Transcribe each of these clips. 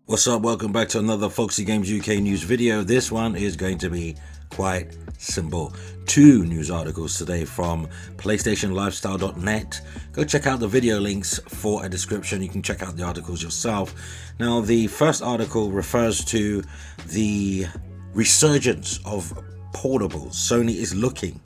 What's up? Welcome back to another Foxy Games UK news video. This one is going to be quite simple. Two news articles today from PlayStationLifestyle.net. Go check out the video links for a description. You can check out the articles yourself. Now, the first article refers to the resurgence of portables. Sony is looking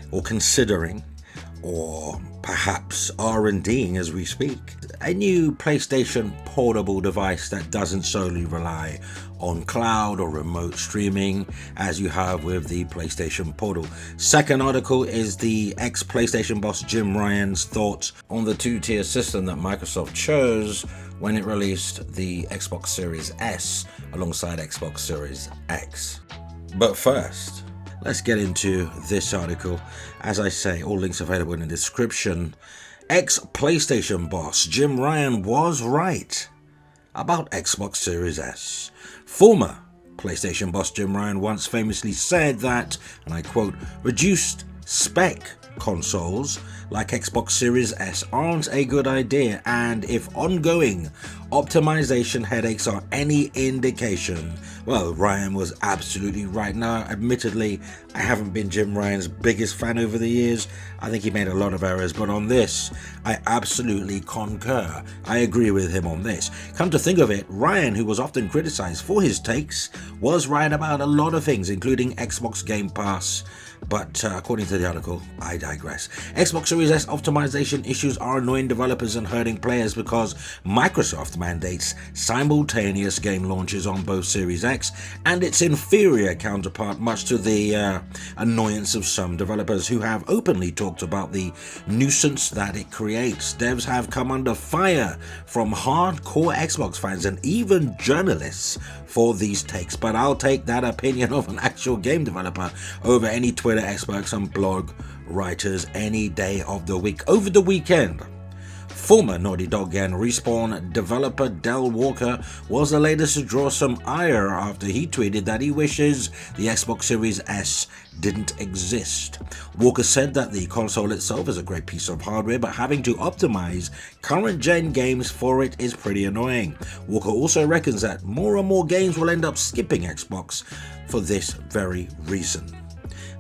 or considering, or perhaps R&Ding as we speak, a new PlayStation portable device that doesn't solely rely on cloud or remote streaming as you have with the PlayStation Portal. Second article is the ex-PlayStation boss Jim Ryan's thoughts on the two-tier system that Microsoft chose when it released the Xbox Series S alongside Xbox Series X. But first, let's get into this article. As I say, all links available in the description. Ex-PlayStation boss Jim Ryan was right about Xbox Series S. Former PlayStation boss Jim Ryan once famously said that, and I quote, "reduced spec consoles like Xbox Series S aren't a good idea, and if ongoing optimization headaches are any indication," well, Ryan was absolutely right. Now, admittedly, I haven't been Jim Ryan's biggest fan over the years. I think he made a lot of errors, but on this, I absolutely concur. I agree with him on this. Come to think of it, Ryan, who was often criticized for his takes, was right about a lot of things, including Xbox Game Pass. But according to the article, I digress. Xbox Series S optimization issues are annoying developers and hurting players because Microsoft mandates simultaneous game launches on both Series X and its inferior counterpart, much to the annoyance of some developers who have openly talked about the nuisance that it creates. Devs have come under fire from hardcore Xbox fans and even journalists for these takes, but I'll take that opinion of an actual game developer over any Twitter experts and blog writers any day of the week. Over the weekend, former Naughty Dog and Respawn developer Del Walker was the latest to draw some ire after he tweeted that he wishes the Xbox Series S didn't exist. Walker said that the console itself is a great piece of hardware, but having to optimize current gen games for it is pretty annoying. Walker also reckons that more and more games will end up skipping Xbox for this very reason.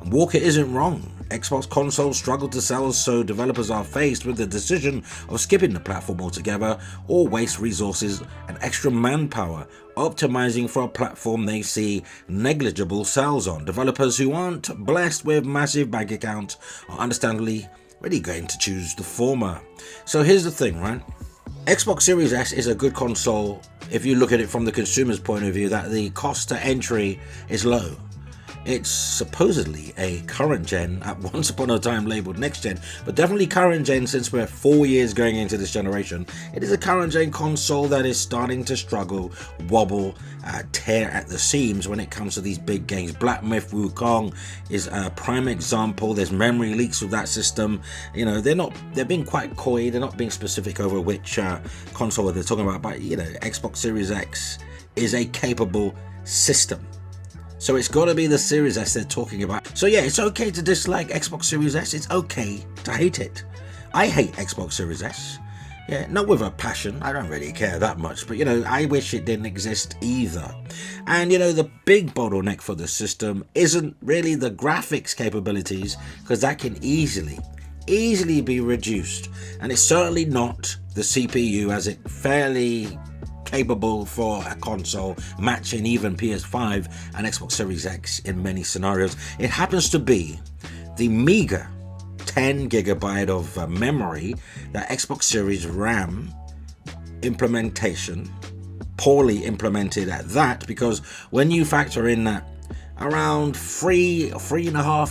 And Walker isn't wrong. Xbox consoles struggle to sell, so developers are faced with the decision of skipping the platform altogether or waste resources and extra manpower optimizing for a platform they see negligible sales on. Developers who aren't blessed with massive bank accounts are understandably really going to choose the former. So here's the thing, right? Xbox Series S is a good console if you look at it from the consumer's point of view, that the cost to entry is low. It's supposedly a current gen, at once upon a time labeled next gen, but definitely current gen since we're 4 years going into this generation. It is a current gen console that is starting to struggle, wobble, tear at the seams when it comes to these big games. Black Myth Wukong is a prime example. There's memory leaks with that system. You know, they're being quite coy. They're not being specific over which console they're talking about, but you know, Xbox Series X is a capable system. So it's got to be the Series S they're talking about. So yeah, it's okay to dislike Xbox Series S. It's okay to hate it. I hate Xbox Series S. Yeah, not with a passion. I don't really care that much. But, you know, I wish it didn't exist either. And, you know, the big bottleneck for the system isn't really the graphics capabilities, because that can easily be reduced. And it's certainly not the CPU, as it fairly capable for a console matching even PS5 and Xbox Series X in many scenarios. It happens to be the meager 10 gigabyte of memory that Xbox Series RAM implementation, poorly implemented at that, because when you factor in that around 3.5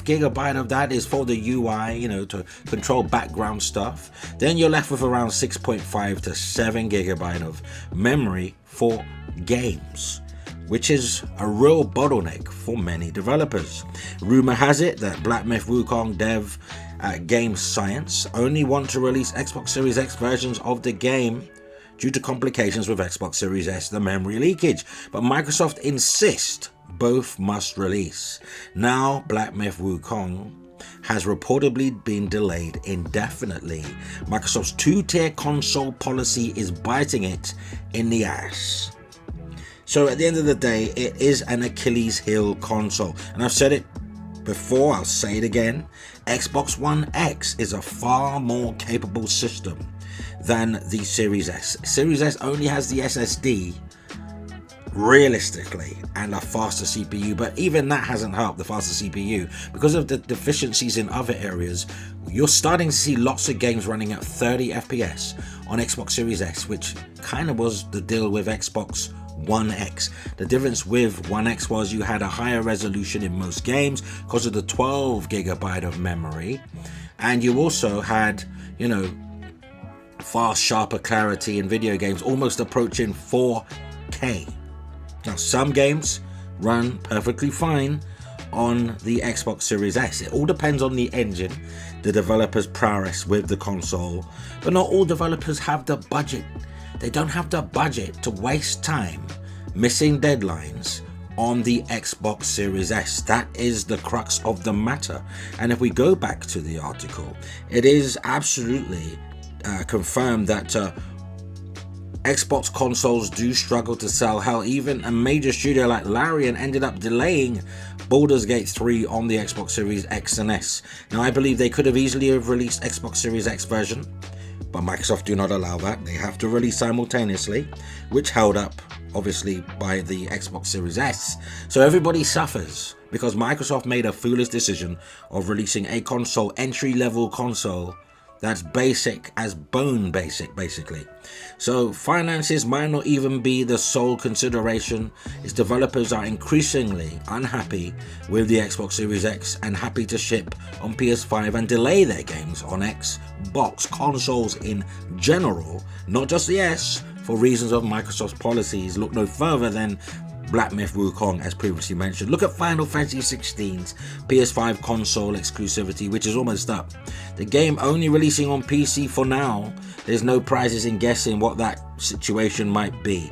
gigabyte of that is for the UI, you know, to control background stuff, then you're left with around 6.5 to 7 gigabyte of memory for games, which is a real bottleneck for many developers. Rumor has it that Black Myth Wukong dev Game Science only want to release Xbox Series X versions of the game due to complications with Xbox Series S, the memory leakage, but Microsoft insist both must release. Now, Black Myth Wukong has reportedly been delayed indefinitely. Microsoft's two-tier console policy is biting it in the ass. So at the end of the day, it is an Achilles heel console. And I've said it before, I'll say it again. Xbox One X is a far more capable system than the Series S. Series S only has the SSD, realistically, and a faster CPU, but even that hasn't helped the faster CPU because of the deficiencies in other areas. You're starting to see lots of games running at 30 FPS on Xbox Series S, which kind of was the deal with Xbox One X. The difference with One X was you had a higher resolution in most games because of the 12 gigabyte of memory, and you also had, you know, far sharper clarity in video games, almost approaching 4K. Now, some games run perfectly fine on the Xbox Series S. It all depends on the engine, the developer's prowess with the console, but not all developers have the budget. They don't have the budget to waste time missing deadlines on the Xbox Series S. That is the crux of the matter. And if we go back to the article, it is absolutely confirmed that Xbox consoles do struggle to sell. Hell, even a major studio like Larian ended up delaying Baldur's Gate 3 on the Xbox Series X and S. Now, I believe they could have easily have released Xbox Series X version, but Microsoft do not allow that. They have to release simultaneously, which held up, obviously, by the Xbox Series S. So everybody suffers because Microsoft made a foolish decision of releasing a console, entry-level console, that's basic as bone basic, basically. So finances might not even be the sole consideration. Its developers are increasingly unhappy with the Xbox Series X and happy to ship on PS5 and delay their games on Xbox consoles in general, not just the S, for reasons of Microsoft's policies. Look no further than Black Myth Wukong, as previously mentioned. Look at Final Fantasy XVI's PS5 console exclusivity, which is almost up. The game only releasing on PC for now. There's no prizes in guessing what that situation might be.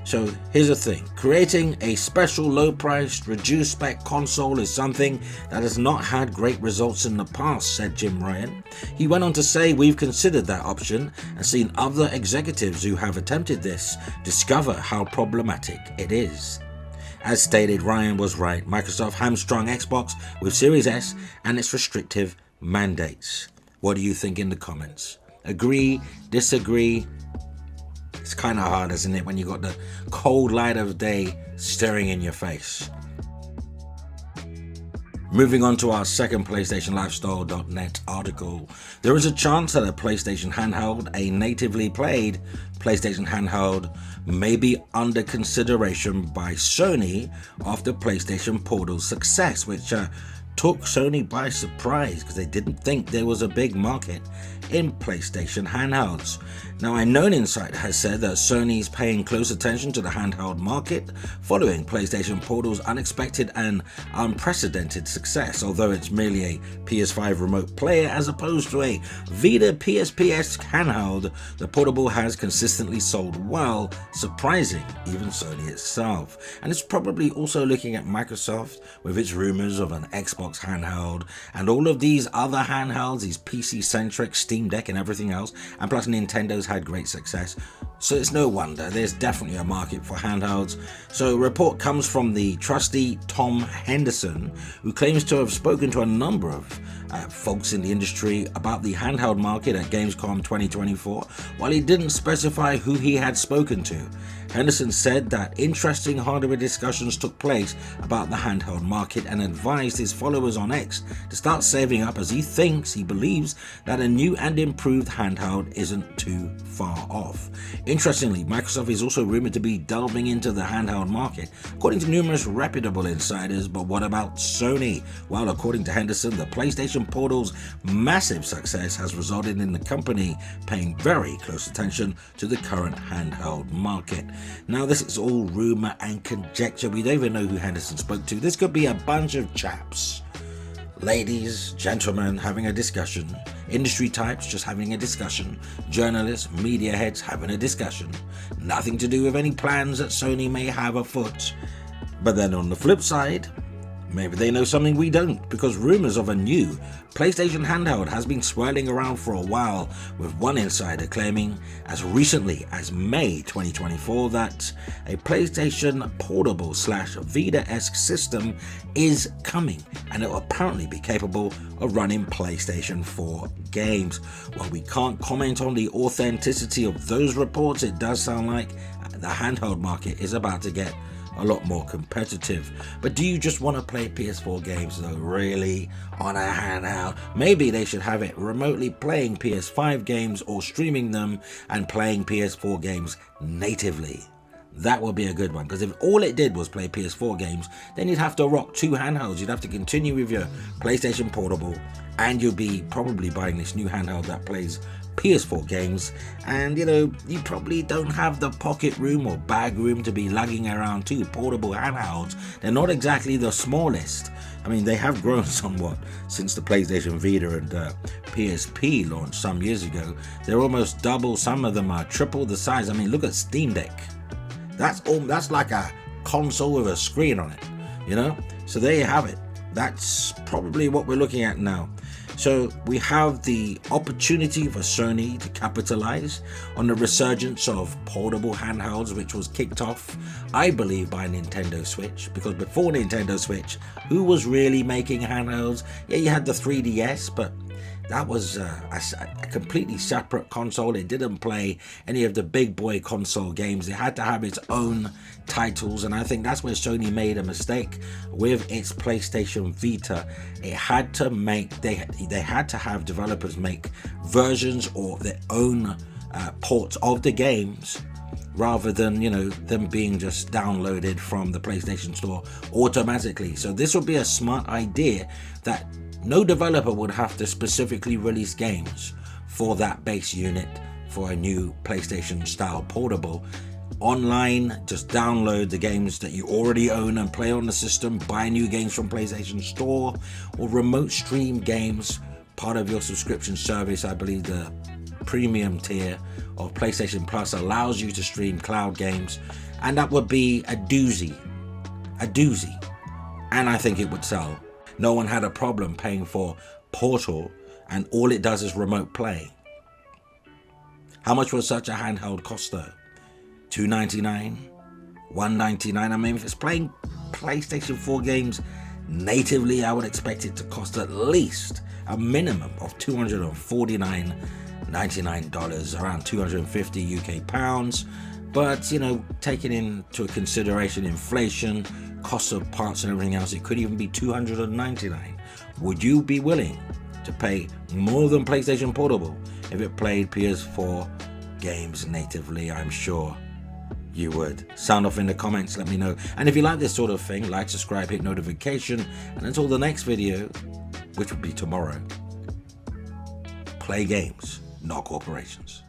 So here's the thing. Creating a special low-priced, reduced-spec console is something that has not had great results in the past, said Jim Ryan. He went on to say, we've considered that option and seen other executives who have attempted this discover how problematic it is. As stated, Ryan was right. Microsoft hamstrung Xbox with Series S and its restrictive mandates. What do you think in the comments? Agree? Disagree? It's kind of hard, isn't it, when you got the cold light of day staring in your face. Moving on to our second PlayStation Lifestyle.net article. There is a chance that a PlayStation handheld, a natively played PlayStation handheld, may be under consideration by Sony after PlayStation Portal's success, which took Sony by surprise because they didn't think there was a big market in PlayStation handhelds. Now, a known insider has said that Sony is paying close attention to the handheld market following PlayStation Portal's unexpected and unprecedented success. Although it's merely a PS5 remote player as opposed to a VITA PSP-esque handheld, the portable has consistently sold well, surprising even Sony itself. And it's probably also looking at Microsoft with its rumors of an Xbox handheld and all of these other handhelds, these PC-centric, Steam Deck and everything else, and plus Nintendo's had great success. So it's no wonder there's definitely a market for handhelds. So a report comes from the trusty Tom Henderson, who claims to have spoken to a number of folks in the industry about the handheld market at Gamescom 2024, while he didn't specify who he had spoken to. Henderson said that interesting hardware discussions took place about the handheld market and advised his followers on X to start saving up, as he believes that a new and improved handheld isn't too far off. Interestingly, Microsoft is also rumored to be delving into the handheld market, according to numerous reputable insiders. But what about Sony? Well, according to Henderson, the PlayStation Portal's massive success has resulted in the company paying very close attention to the current handheld market. Now, this is all rumor and conjecture. We don't even know who Henderson spoke to. This could be a bunch of chaps, ladies, gentlemen, having a discussion, industry types just having a discussion, journalists, media heads having a discussion. Nothing to do with any plans that Sony may have afoot. But then on the flip side, Maybe they know something we don't, because rumors of a new PlayStation handheld has been swirling around for a while, with one insider claiming as recently as May 2024 that a PlayStation Portable / VITA-esque system is coming, and it will apparently be capable of running PlayStation 4 games. While we can't comment on the authenticity of those reports, it does sound like the handheld market is about to get a lot more competitive. But do you just want to play PS4 games though, really, on a handheld? Maybe they should have it remotely playing PS5 games or streaming them and playing PS4 games natively. That would be a good one, because if all it did was play PS4 games, then you'd have to rock two handhelds. You'd have to continue with your PlayStation Portable, and you'd be probably buying this new handheld that plays PS4 games, and you probably don't have the pocket room or bag room to be lugging around two portable handhelds. They're not exactly the smallest. I mean, they have grown somewhat since the PlayStation Vita and PSP launched some years ago. They're almost double, some of them are triple the size. I mean, look at Steam Deck. That's like a console with a screen on it, So there you have it. That's probably what we're looking at now. So we have the opportunity for Sony to capitalize on the resurgence of portable handhelds, which was kicked off, I believe, by Nintendo Switch. Because before Nintendo Switch, who was really making handhelds? Yeah, you had the 3DS, but that was a completely separate console. It didn't play any of the big boy console games. It had to have its own titles, and I think that's where Sony made a mistake with its PlayStation Vita. It had to make they had to have developers make versions or their own ports of the games, rather than them being just downloaded from the PlayStation Store automatically. So this would be a smart idea, that no developer would have to specifically release games for that base unit for a new PlayStation style portable. Online, just download the games that you already own and play on the system, buy new games from PlayStation Store, or remote stream games, part of your subscription service. I believe the premium tier of PlayStation Plus allows you to stream cloud games, and that would be a doozy, and I think it would sell. No one had a problem paying for Portal, and all it does is remote play. How much would such a handheld cost though? $299? $199? I mean, if it's playing PlayStation 4 games natively, I would expect it to cost at least a minimum of $249.99, around 250 UK pounds. But taking into consideration inflation, cost of parts and everything else, it could even be $299. Would you be willing to pay more than PlayStation Portable if it played PS4 games natively? I'm sure you would. Sound off in the comments, let me know. And if you like this sort of thing, like, subscribe, hit notification, and until the next video, which will be tomorrow, play games, not corporations.